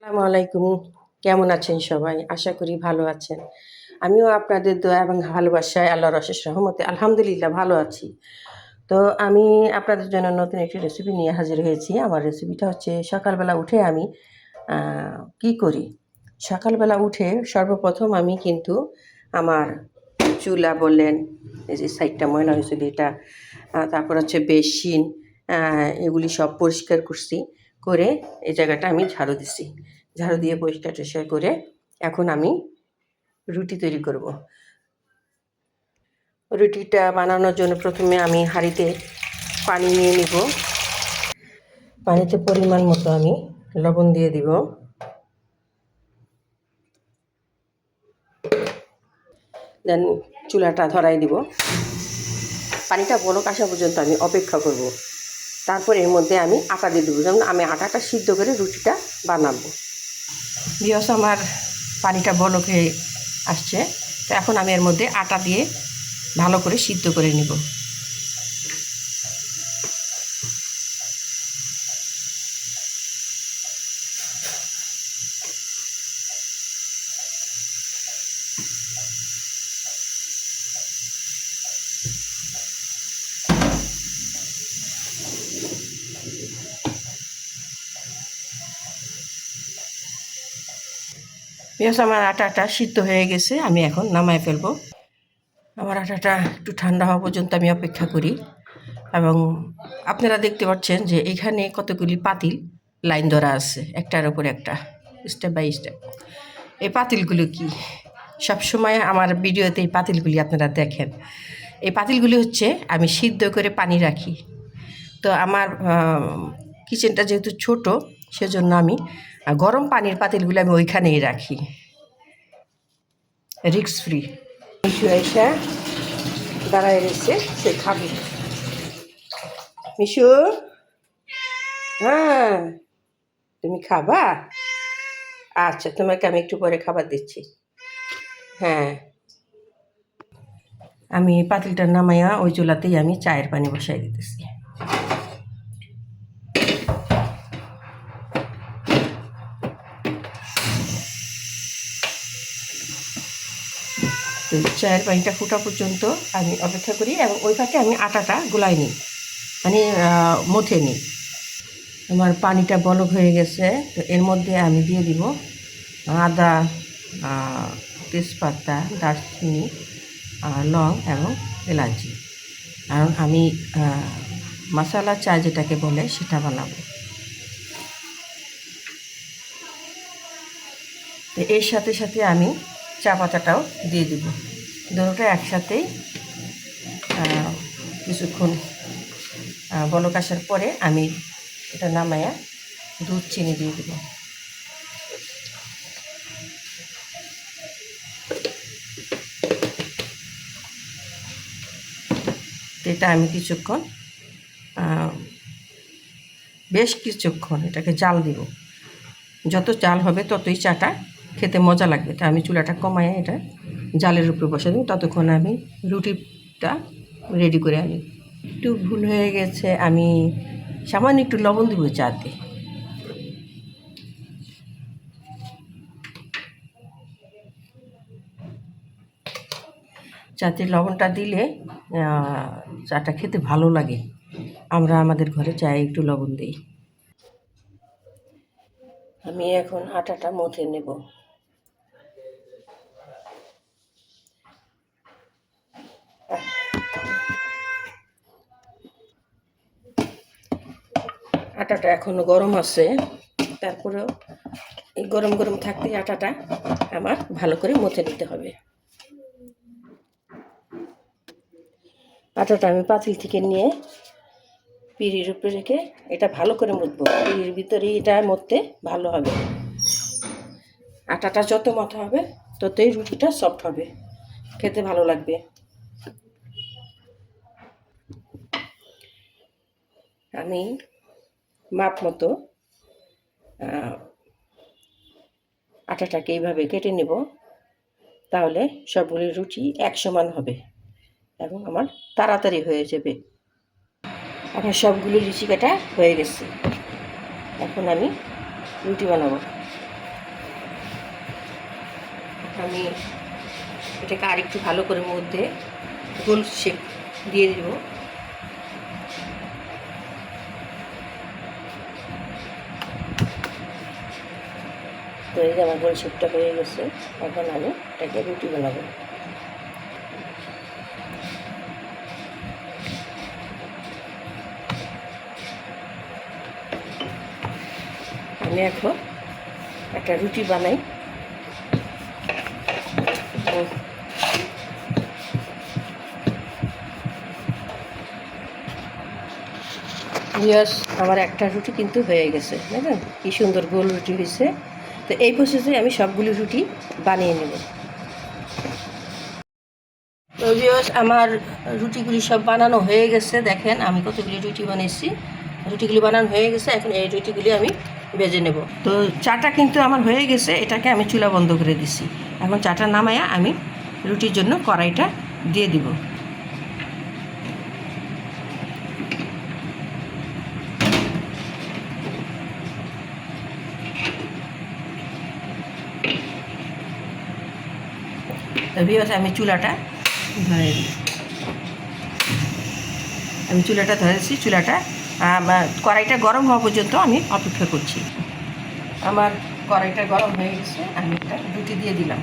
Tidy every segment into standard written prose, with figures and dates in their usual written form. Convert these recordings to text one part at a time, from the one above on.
আসসালামু আলাইকুম। কেমন আছেন সবাই? আশা করি ভালো আছেন। আমিও আপনাদের দোয়া এবং ভালোবাসায় আল্লাহর অশেষ রহমতে আলহামদুলিল্লাহ ভালো আছি। তো আমি আপনাদের জন্য নতুন একটি রেসিপি নিয়ে হাজির হয়েছি। আমার রেসিপিটা হচ্ছে সকালবেলা উঠে আমি আ কি করি? সকালবেলা উঠে সর্বপ্রথম আমি কিন্তু আমার চুলা বললেন, এই যে সাইডটা ময়লা হয়েছিল এটা, তারপর হচ্ছে বেসিন, আ এগুলি সব পরিষ্কার করছি। করে এই জায়গাটা আমি ঝাড়ু দিছি। ঝাড়ু দিয়ে পরিষ্কার-টরিষ্কার করে এখন আমি রুটি তৈরি করব। রুটিটা বানানোর জন্য প্রথমে আমি হাঁড়িতে পানি নিয়ে নিব। পানিতে পরিমাণ মতো আমি লবণ দিয়ে দিব। দেন চুলাটা ধরাই দিব। পানিটা বলক আসা পর্যন্ত আমি অপেক্ষা করব। তারপর এর মধ্যে আমি আটা দিয়ে দেবো। যেমন আমি আটাটা সিদ্ধ করে রুটিটা বানাবো। ভিউয়ার্স, আমার পানিটা বলক হয়ে আসছে। তো এখন আমি এর মধ্যে আটা দিয়ে ভালো করে সিদ্ধ করে নিব। ভিউয়ার্স, আমার আটাটা সিদ্ধ হয়ে গেছে। আমি এখন নামায় ফেলবো। আমার আটাটা একটু ঠান্ডা হওয়া পর্যন্ত আমি অপেক্ষা করি। এবং আপনারা দেখতে পাচ্ছেন যে এখানে কতগুলি পাতিল লাইন ধরা আছে, একটার উপর একটা, স্টেপ বাই স্টেপ। এই পাতিলগুলো কি সবসময় আমার ভিডিওতে এই পাতিলগুলি আপনারা দেখেন। এই পাতিলগুলি হচ্ছে আমি সিদ্ধ করে পানি রাখি। তো আমার কিচেনটা যেহেতু ছোট, সেজন্য আমি গরম পানির পাতিলগুলো আমি ওইখানেই রাখি, রিস্ক ফ্রি। মিশু এসে দাঁড়ায় রয়েছে, সে খাবে। মিশু, হ্যাঁ, তুমি খাবা? আচ্ছা, তোমাকে আমি একটু পরে খাবার দিচ্ছি। হ্যাঁ, আমি পাতিলটা নামাইয়া ওই চুলাতেই আমি চায়ের পানি বসাই দিতেছি। তো চায়ের পানিটা ফুটা পর্যন্ত আমি অপেক্ষা করি এবং ওই ফাঁকে আমি আটাটা গুলাই নিই, মানে মথে নিই। আমার পানিটা বলক হয়ে গেছে। তো এর মধ্যে আমি দিয়ে দিব আদা, তেজপাতা, দারচিনি, লং এবং এলাচি। কারণ আমি মশালা চা যেটাকে বলে সেটা বানাবো। তো এর সাথে সাথে আমি চা পাতাটাও দিয়ে দিব। দুটোটা একসাথেই কিছুক্ষণ বলক আসার পরে আমি এটা নামাইয়া দুধ চিনি দিয়ে দেব। এটা আমি কিছুক্ষণ, বেশ কিছুক্ষণ এটাকে জাল দিব। যত জাল হবে ততই চাটা খেতে মজা লাগবে। তা আমি চুলাটা কমাইয়া এটা জালের উপরে বসে দিই। ততক্ষণ আমি রুটিটা রেডি করে আনি। একটু ভুল হয়ে গেছে, আমি সামান্য একটু লবণ দিব চাতে। চাতে লবণটা দিলে চাটা খেতে ভালো লাগে। আমরা আমাদের ঘরে চায়ে একটু লবণ দিই। আমি এখন আটাটা মথে নেব। আটাটা এখনো গরম আছে, তারপরেও এই গরম গরম থাকতে আটাটা আমার ভালো করে মথে নিতে হবে। আটাটা আমি পাতিল থেকে নিয়ে পিঁড়ির উপরে রেখে এটা ভালো করে মুথবো। পিঁড়ির ভিতরে এটা মথতে ভালো হবে। আটাটা যত মথা হবে ততই রুটিটা সফট হবে, খেতে ভালো লাগবে। আমি মাপ মতো আটাটাকে এইভাবে কেটে নেব, তাহলে সবগুলি রুটি এক সমান হবে এবং আমার তাড়াতাড়ি হয়ে যাবে। আমার সবগুলো লুচি কাটা হয়ে গেছে। এখন আমি রুটি বানাবো। আমি এটাকে আরেকটু ভালো করে মধ্যে গোল শেপ দিয়ে দিব। তো এই যে আমার গোল শেপটা হয়ে গেছে। এখন আমি এটাকে রুটি বানাবো। আমি এখন একটা রুটি বানাই। ভিউয়ার্স, আমার একটা রুটি কিন্তু হয়ে গেছে, দেখেন কি সুন্দর গোল রুটি হয়েছে। তো এই প্রসেসে আমি সবগুলি রুটি বানিয়ে নেব। তো ভিউয়ার্স, আমার রুটিগুলি সব বানানো হয়ে গেছে। দেখেন আমি কতগুলি রুটি বানিয়েছি। রুটিগুলি বানানো হয়ে গেছে। এখন এই রুটিগুলি আমি ভেজে নেব। তো চাটা কিন্তু আমার হয়ে গেছে, এটাকে আমি চুলা বন্ধ করে দিছি। এখন চাটা নামায়া আমি রুটির জন্য কড়াইটা দিয়ে দিব। তো ভিউয়ার্স, আমি চুলাটা ধরে দিই। আমি চুলাটা ধরেছি। চুলাটা কড়াইটা গরম হওয়া পর্যন্ত আমি অপেক্ষা করছি। আমার কড়াইটা গরম হয়ে গেছে। আমি একটা রুটি দিয়ে দিলাম।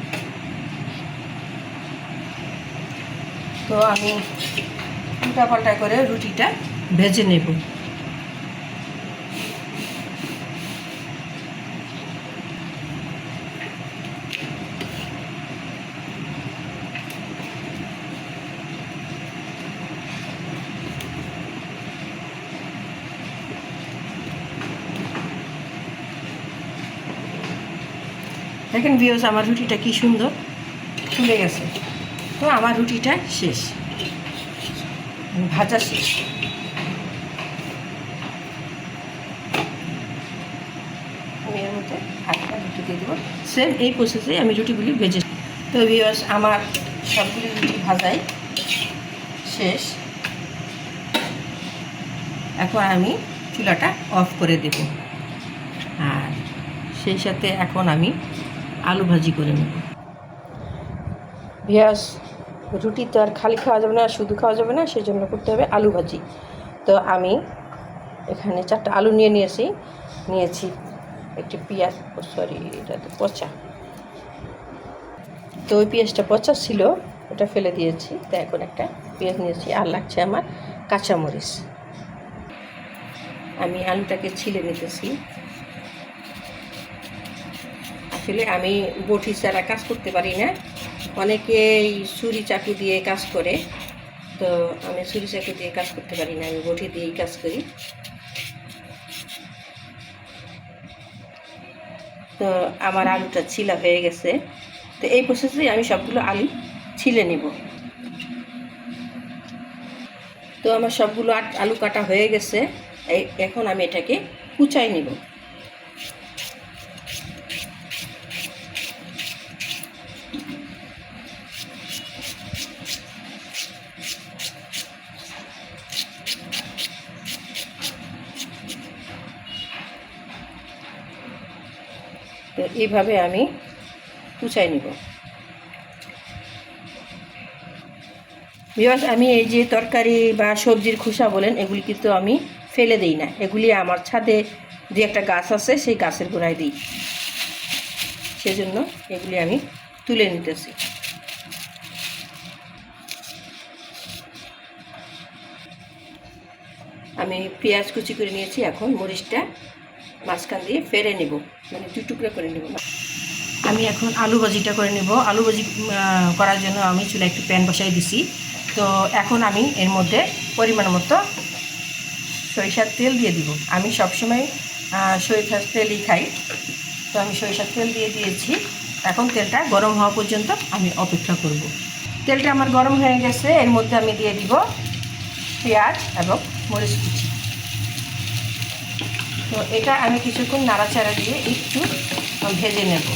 তো আমি উল্টা পাল্টা করে রুটিটা ভেজে নেব। দেখেন ভিউয়ার্স, আমার রুটিটা কি সুন্দর ফুলে গেছে। তো আমার রুটিটা শেষ, ভাজা শেষ। আমি এর মধ্যে আরেকটা রুটি দিয়ে দেবো। সেম এই প্রসেসে আমি রুটিগুলি ভেজে। তো ভিউয়ার্স, আমার সবগুলি রুটি ভাজাই শেষ। এখন আমি চুলাটা অফ করে দেব। আর সেই সাথে এখন আমি আলু ভাজি করে নেব। ভিউয়ার্স, রুটি তো আর খালি খাওয়া যাবে না, শুধু খাওয়া যাবে না, সেই জন্য করতে হবে আলু ভাজি। তো আমি এখানে 4টা আলু নিয়েছি একটি পেঁয়াজ। সরি, এটা তো পচা। তো ওই পেঁয়াজটা পচা ছিল, ওটা ফেলে দিয়েছি। তো এখন একটা পেঁয়াজ নিয়েছি। আর লাগছে আমার কাঁচামরিচ। আমি আলুটাকে ছিলে নিতেছি। আসলে আমি বটি ছাড়া কাজ করতে পারি না। অনেকেই ছুরি চাকু দিয়ে কাজ করে, তো আমি ছুরি চাকু দিয়ে কাজ করতে পারি না। আমি বটি দিয়েই কাজ করি। তো আমার আলুটা ছিলা হয়ে গেছে। তো এই প্রসেসে আমি সবগুলো আলু ছিলে নেব। তো আমার সবগুলো আলু কাটা হয়ে গেছে। এখন আমি এটাকে কুচাই নেব। তো এইভাবে আমি কুচাই নেব। ভিউয়ার্স, আমি এই যে তরকারি বা সবজির খোসা বলেন, এগুলি কিন্তু আমি ফেলে দিই না। এগুলি আমার ছাদে যে একটা গাছ আছে, সেই গাছের গোড়ায় দিই। সেজন্য এগুলি আমি তুলে নিতেছি। আমি পেঁয়াজ কুচি করে নিয়েছি। এখন মরিচটা মাঝখান দিয়ে ফেরে নেব, মানে 2 টুকরো করে নেব। আমি এখন আলু ভাজিটা করে নেব। আলু ভাজি করার জন্য আমি চুলায় একটু প্যান বসাই দিছি। তো এখন আমি এর মধ্যে পরিমাণ মতো সরিষার তেল দিয়ে দিব। আমি সবসময় সরিষার তেলই খাই। তো আমি সরিষার তেল দিয়ে দিয়েছি। এখন তেলটা গরম হওয়া পর্যন্ত আমি অপেক্ষা করব। তেলটা আমার গরম হয়ে গেছে। এর মধ্যে আমি দিয়ে দিব পেঁয়াজ এবং মরিচ কুচি। তো এটা আমি কিছুক্ষণ নাড়াচাড়া দিয়ে একটু ভেজে নেব।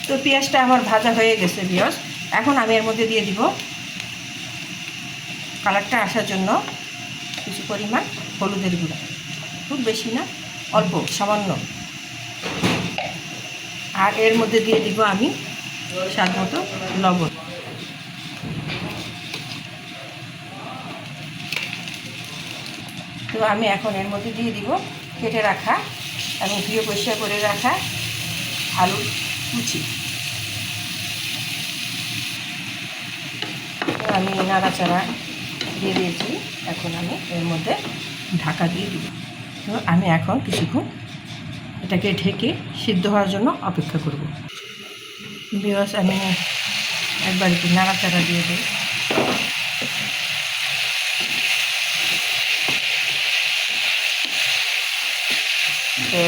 তো পেঁয়াজটা আমার ভাজা হয়ে গেছে ভিউয়ার্স। এখন আমি এর মধ্যে দিয়ে দিব কালারটা আসার জন্য কিছু পরিমাণ হলুদের গুঁড়া। খুব বেশি না, অল্প সামান্য। আর এর মধ্যে দিয়ে দিব আমি স্বাদ মতো লবণ। তো আমি এখন এর মধ্যে দিয়ে দিব কেটে রাখা এবং ধুয়ে পরিষ্কার করে রাখা আলুর কুচি। তো আমি নাড়াচাড়া দিয়ে দিয়েছি, এখন আমি এর মধ্যে ঢাকা দিয়ে দিব। তো আমি এখন কিছুক্ষণ এটাকে ঢেকে সিদ্ধ হওয়ার জন্য অপেক্ষা করব। ভিউয়ার্স, আমি একবার একটু নাড়াচাড়া দিয়ে দিই। তো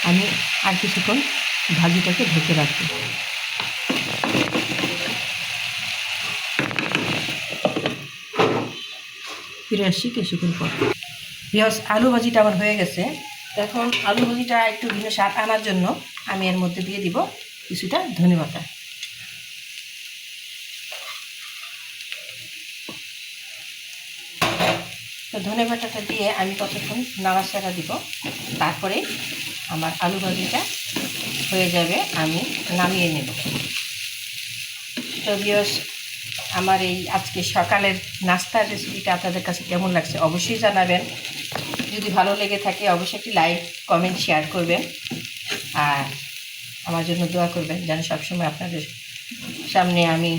আমি আর কিছুক্ষণ ভাজিটাকে ঢেকে রাখবো। ফিরে আসছি কিছুক্ষণ পর। ভিউয়ার্স, আলু ভাজিটা আমার হয়ে গেছে। এখন আলু ভাজিটা একটু ভিন্ন স্বাদ আনার জন্য আমি এর মধ্যে দিয়ে দিব কিছুটা ধনেপাতা। তো ধনেপাতাটা দিয়ে আমি কতক্ষণ নাড়াচাড়া দিব, তারপরে আমার আলু ভাজিটা হয়ে যাবে, আমি নামিয়ে নেব। তো ভিউয়ার্স, আমার এই আজকে সকালের নাস্তার রেসিপিটা আপনাদের কাছে কেমন লাগছে অবশ্যই জানাবেন। যদি ভালো লেগে থাকে অবশ্যই একটি লাইক, কমেন্ট, শেয়ার করবেন। আর আমার জন্য দোয়া করবেন যেন সবসময় আপনাদের সামনে আমি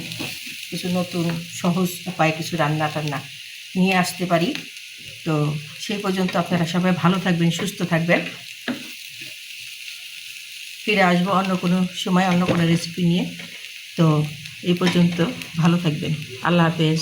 কিছু নতুন সহজ উপায় কিছু রান্না টান্না নিয়ে আসতে পারি। তো সেই পর্যন্ত আপনারা সবাই ভালো থাকবেন, সুস্থ থাকবেন। ফিরে আসবো অন্য কোনো সময় অন্য কোনো রেসিপি নিয়ে। তো এই পর্যন্ত ভালো থাকবেন। আল্লাহ হাফেজ।